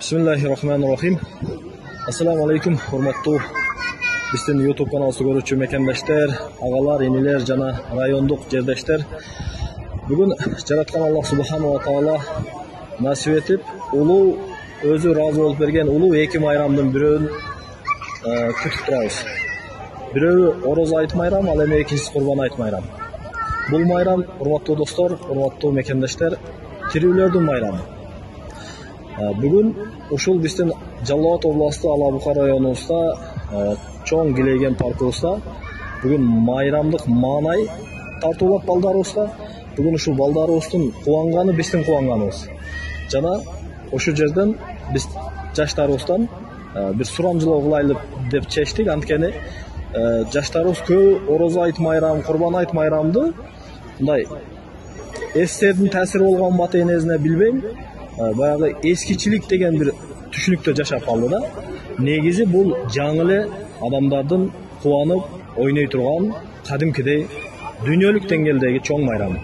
Bismillahirrahmanirrahim. Assalamu alaikum, hurmatli bizning YouTube kanalımızda görüşçü mekandaşlar, ağalar, iniler, jana rayonduk жердештер. Bugün Жараткан Allah Subhanahu wa Taala nasip etip, ulu özü razı olup bergen ulu iki bayramdan biröön kütüp turabыз. Biröö Oroz ayt bayram, al эми экинчиси Курбан ayt bayram. Бул bayram, урматтуу достор, урматтуу мекендаштар, тирүүлөрдүн bayramı. Bugün ушул биздин Жалал Абад областы Алабука районубузда чоң килеген паркыбызда бүгүн майрамдык маанай тартуулап балдарыбызда. Бүгүн ушул балдарыбыздын кубанганы биздин кубанганыбыз. Жана ошол жерден биз жаштарыбыздан бир сурамжылоо кылайлы деп чечтик. Анткени жаштарыбыз көп Ороз айт майрам, Курбан айт майрамды мындай эстердин таасири болгон бата энесине билбейм. Баягы эскичилик деген бир түшүнүктө жашап калды да. Негизи бул жаңы эле адамдардын кубанып ойной турган кадимкидей дүйнөлүк деңгээлдеги чоң майрам.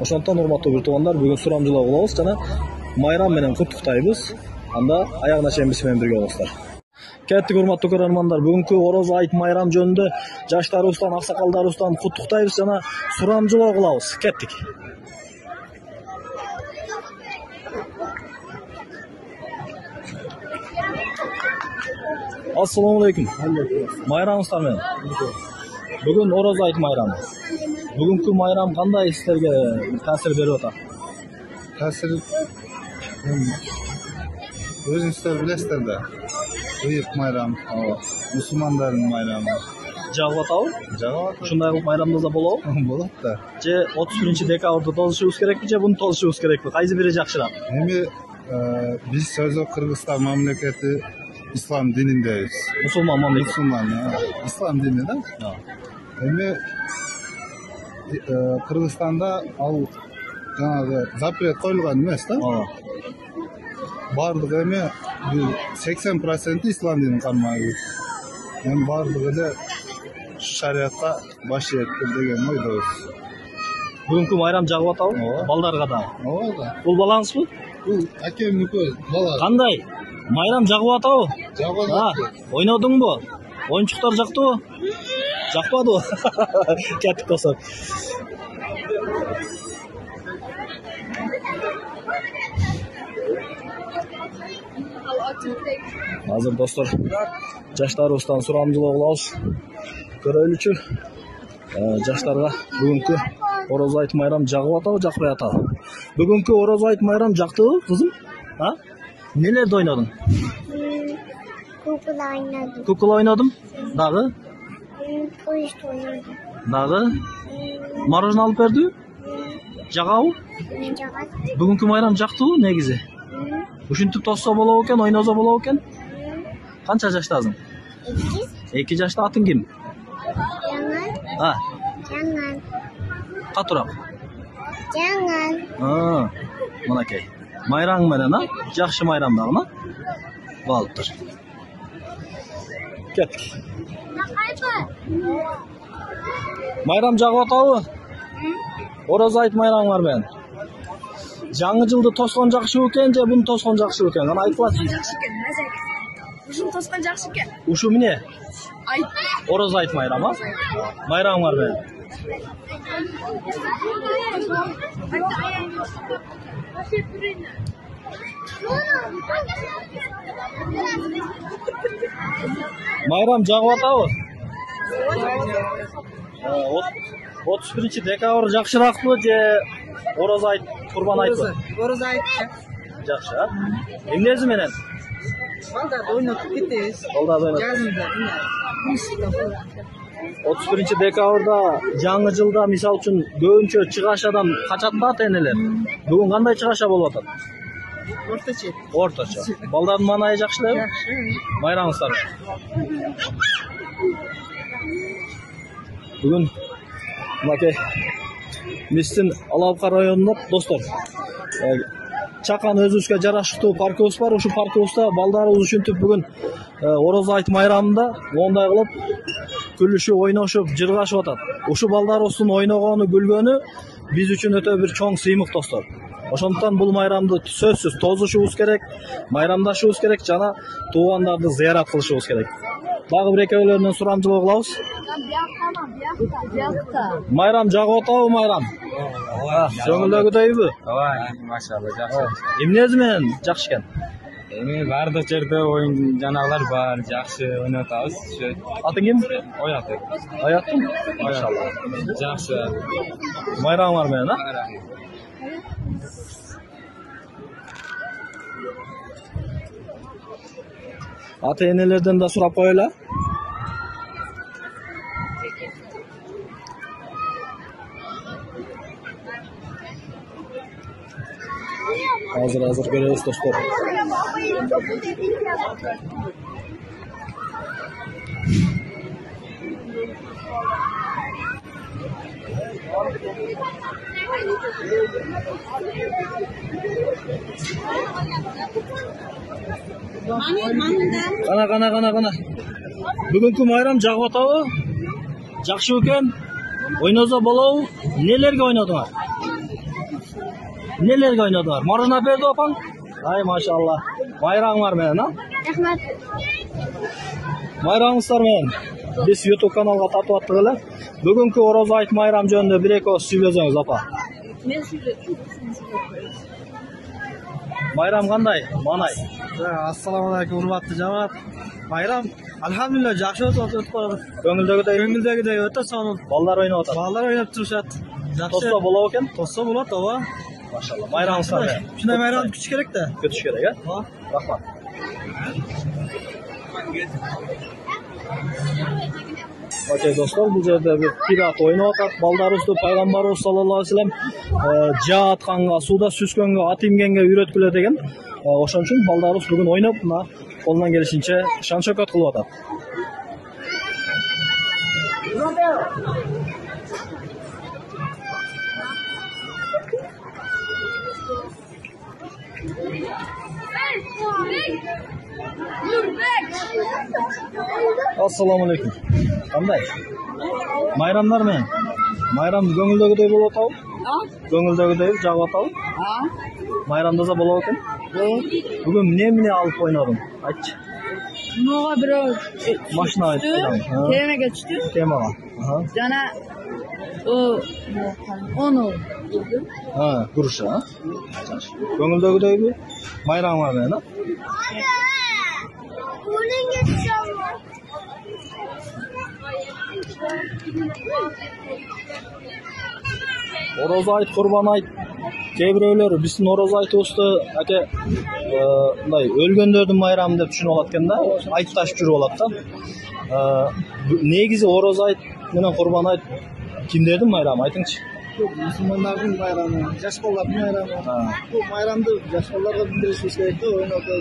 Ошондон урматтуу бир туугандар, бүгүн сурамжылоо кылабыз жана майрам менен куттуктайбыз. Анда аягына чейин биз менен бирге болуңуздар. Кеттик урматтуу көрөрмандар, бүгүнкү Ороз айт майрам жөнүндө жаштарыбыздан, аксакалдарыбыздан куттуктайбыз жана сурамжылоо кылабыз. Кеттик. Assalamu alaikum. Майрамыңыздар менен. Бүгүн Ороз айт майрамы. Бүгүнкү майрам кандай силерге таасир берип атат? Таасир өзүңүздөр билесиздер да. Быйык майрам, мусулмандардын майрамы. Жагып атабы? Жагып атат. Ушундай кылып майрамдаса болобу? Болот да. Же 31-декабрда толушубуз керекпи, же буну толушубуз керекпи? Кайсы бири жакшыраак? Эми биз өзү Кыргызстан мамлекети ислам дининdeyiz. Мусулман мамлекет. Мусулман, ислам дини да. Эми Кыргызстанда ал жанагы запрет коюлган эмес да. Бардыгы эми 80% ислам динин кармайбыз. Эми бардыгы эле шариатка баш ийет деген ойдобуз. Бүгүнкү майрам жагып атабы? Балдарга да. Ооба. Бул балаңызбы? Бул акемники бала. Кандай? Майрам жагып атабы? Жагып атат. Ойнодуңбу? Оюнчуктар жактыбы? Жакпадыбы? Кеттик достор. Азыр достор, жаштарыбыздан сурамжылоо кылабыз. Көрөйлүчү. Жаштарга бүгүнкү Ороз айт майрам жагып атабы, жакпай атабы? Бүгүнкү Ороз айт майрам жактыбы, кызым? Нелерди ойнодуң? Kukla oynadım. Kukla oynadım. Dagı? Polis oynadım. Dagı? Marojna alıp berdi? Jagabı? Jagat. Бүгүнкү майрам жактыбы негизи? Ушинтип тосса болобу экен, ойносо болобу экен? Канча жаштасың? 2 жашта. Атың ким? Jangan. Jangan. Катуураак. Jangan. Мынакей. Майраң менен, жакшы майрам дагы, Балыптыр. Кеттик. Майрам жагып атабы? Ороз айт майрамыңар менен. Жаңы жылды тоскон жакшы экен, же буну тоскон жакшы экен? Кана айтпачы. Жакшы экен, маза экен. Ушуну тоскон жакшы экен. Ушу эмне? Айт. Ороз айт майрам, Майрамыңар менен. Майрам жагып атабы? 31-декабр жакшыраакпы же Ороз айт, Курбан айтпы? Ороз айт. Жакшы, Эмнеси менен? Балдарды ойнотуп кетебиз. Балдарды ойнотуп. Жазында. 31-декабрда жаңы жылда мисал үчүн көбүнчө чыгашадан качат да тенелер. Бүгүн кандай чыгаша болуп атат? Орточо. Орточо. Балдардын маанайы жакшы элеби? Жакшы. Майрамыңыздар. Бүгүн мынакей биздин Алабука районунда достор, чакан өзүбүзгө жараштуу паркыбыз бар. Ушул паркыбызда балдарыбыз ушинтип бүгүн Ороз айт майрамында мондай кылып күлүшүп, ойношуп, жыргашып атат. Ушу балдарыбыздын ойногону, күлгөнү биз үчүн өтө бир чоң сыймык достор. Ошондуктан бул майрамды сөзсүз тозушубуз керек, майрамдашыбыз керек жана туугандарды зыярат кылышыбыз керек. Дагы бир экөөлөрүнөн сурамчылык кылабыз. Майрам жагып атабы майрам? Көңүлдөгүдөйбү? Ооба, машалла, жакшы. Эмнеси менен жакшы экен? Эми бардык жерде оюн жанагылар бар, жакшы ойноп атабыз. Атың ким? Оятык. Аяттың? Машалла. Жакшы. Майрамыңар менен, а? Ата-энелерден да сурап коелу. Азыр көрөбүз достор. Кана. Бүгүнкү майрам жагып атабы? Жакшы экен. Ойнозо болобу? Нелерге ойнодуңар? Нелерге ойнодуңар? Мороженое берди апаң? Ай, машалла. Майрамыңар менен, а? Рахмат. Майрамыңыздар менен биз YouTube каналга тартып аттык эле. Бүгүнкү орозо айт майрам жөнүндө бир эки ооз сүйлөсөңүз, апа. Мен сөйлөйм. Майрам кандай? Манай. Assalomu alaykum hurmatli jamoat. Bayram alhamdulillah yaxshi o'tib qoladi. Көңүлдөгүдөй O'ta sonun. балдар ойноп атат. Bolalar o'ynab turishadi. Тоссо болобу экен? To'ssa bo'ladi, ova. Машалла. Майрамыңыздар менен. Shunday bayram kutish kerak-da. Күтүш керек, э? Рахмат. Окей, достор, бул жерде бир пират ойноп атат. Балдарыбызды пайгамбарыбыз саллаллаху алейхи вассалам жаа атканга, сууда сүзгөнгө, ат имгенге үйрөткүлө деген. Ошон үчүн балдарыбыз бүгүн ойноп, мына колунан келишинче шан шөкөт кылып атат. Assalamu alaikum. Кандай? Майрамдар менен. Майрам көңүлдөгүдөй болуп атабы? Көңүлдөгүдөй жагып атабы? Майрамдаса болобу экен? Бүгүн эмне алып ойнодуң? Айтчы. Мага бирөө Машина айттым. темеге түштү. Темага. Жана ону Куруша, а? Көңүлдөгүдөйбү? Майрамыңар менен, а? Орозо айт, курбан айт. Кээ бирөөлөр биздин орозо айтыбызды аке мындай өлгөндөрдүн майрамы деп түшүнүп алат экен да. Айтташып жүрүп алат да. Негизи орозо айт менен курбан айт кимдердин майрамы айтыңчы? Müslümanların bayramı, yaş kolların bayramı. Bu bayramda yaş kollarla bildirişimiz gerekti. Oynadı.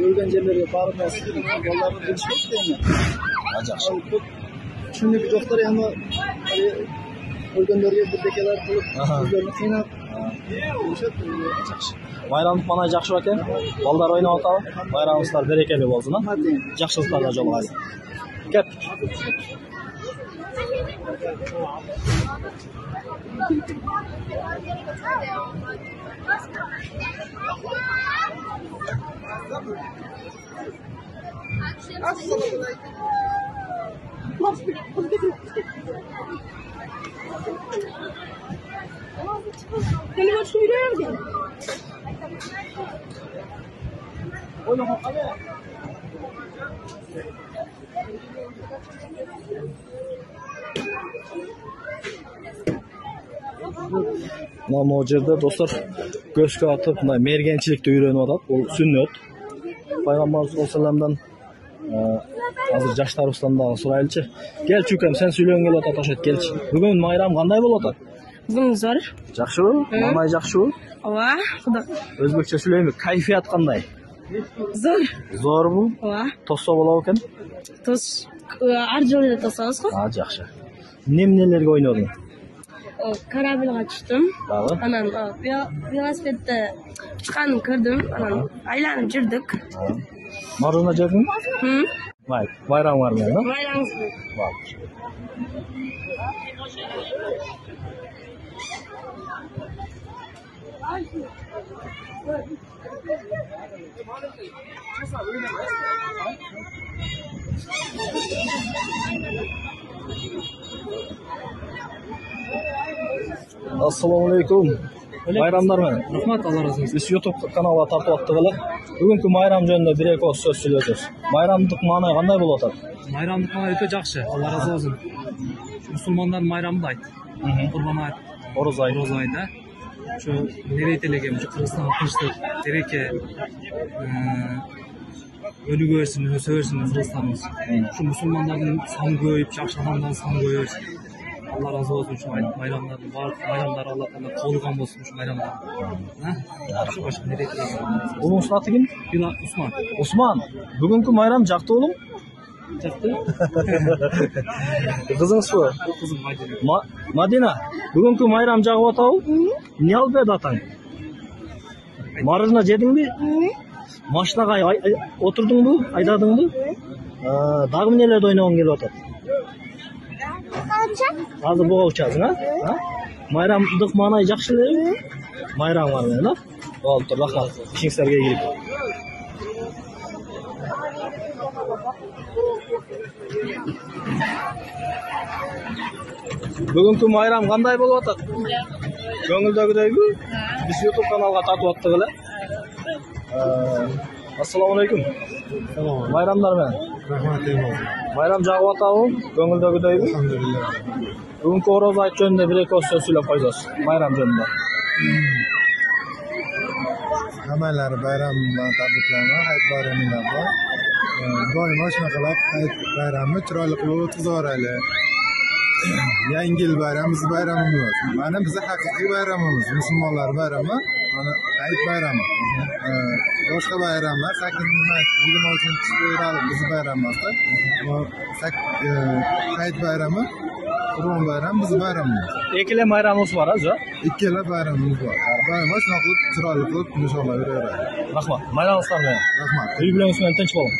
Ölgen yerlere bağırmayasın. Kollarla bildirişmek değil mi? Acak. Şimdi bir doktor yanı ölgenlerge bir dekeler bulup özlerini kıynap. Майрамдык манай жакшы экен. Балдар ойноп атабы? Майрамыңыздар берекелүү болсун, а? Жакшылыктарга жолугайсың. Кет. Могу жерде достор көзгө атып мындай мергенчиликти үйрөнүп атат. Бул сүннөт. Пайгамбарыбыз саллаллаху алейхи азыр жаштарыбыздан дагы сурайлычы. Кел чүкем, сен сүйлөгүң келип атат, ошет келчи. Бүгүн майрам кандай болуп атат? Бүгүн зор. Жакшыбы? Манай жакшыбы? Ооба, Кудай. Өзбекче сүйлөймү? Кайфият кандай? Зор. Зорбу? Ооба. Тоссо болобу экен? Тос ар жылы эле тособуз го. Жакшы. Эмнелерге ойнодуң? Кораблга түштүм. Дагы? Анан велосипедде учканын көрдүм. Анан айланып жүрдүк. Мороженое жедиңби? Майрамыңар менен, а? Майрамыңыз менен. Assalomu alaykum. Bayramlar men. Rahmat, Allah razı olsun. Biz YouTube kanalına tartib atdığılar. Bugünkü bayram jönünde bir eko söz söyleyeceğiz. Bayramlık ma'noy qanday bo'lib o'tadi? Bayramlık bana öte жақсы, Allah razı olsun. Müslümanların bayramı da ayt. Kurban ayt. Oruz ayı. Roza ayda. Şu nereye telegem, şu Kırgızstan'a kınçtık. Dereke ölü görsün, ösörsün Kırgızstan'ımız. Şu Müslümanların sanı koyup, жақсы адамların sanı koyuyorsun. Allah razı olsun şu bayramların, bayramlar Allah Teala koğulgan olsun şu bayramlar. Şu başka nereye telegem. Bunun atı kim? Bila Osman. Osman. Bugünkü bayram jaktı oğlum. Jaktı. Kızınız bu. Kızım Madina. Madina. Bugünkü bayram jagып atau? Ne alып еді атаң? Marına jedin mi? Машинаға отырдың бу? Айдадың бу? Дагы эмнелерди ойногуң келип атат? Азыр буга учасың, а? Майрамдык маанай жакшы эле? Майрам бар менен, а? Болуп тур, рахмат. Ишиңизге ийгилик. Бүгүнкү майрам кандай болуп атат? Көңүлдөгүдөйбү? Биз YouTube каналга тартып аттык эле. Assalomu alaykum. Bayramlar menен. Rahmat eyvallah. Bayram jagып атабы? Көңүлдөгүдөйбү? Alhamdulillah. Бүгүнкү Ороз айт жөнүндө бир эки сөз сүйлөп койсоз. Bayram жөнүндө. Hammalari bayram bilan tabriklayman. Hayit bayramingizda doimo shunaqalab hayit bayramni chiroyli qilib o'tkazvoraylik. Yangi yil bayrami biz bayramimiz. Mana bizni haqiqiy bayramimiz, musulmonlar bayrami, mana hayit bayrami. Boshqa bayramlar 23-fevral biz bayramimizda. Bu hayit bayrami, Qur'on bayrami biz bayramimiz. Ikkala bayramimiz bor, ha? Ikkala bayramimiz bor. Doimo shunaqa qilib chiroyli qilib nishonlayveraylik. Rahmat. Bayramingizlar menен. Rahmat. Uy bilan tinch bo'ling.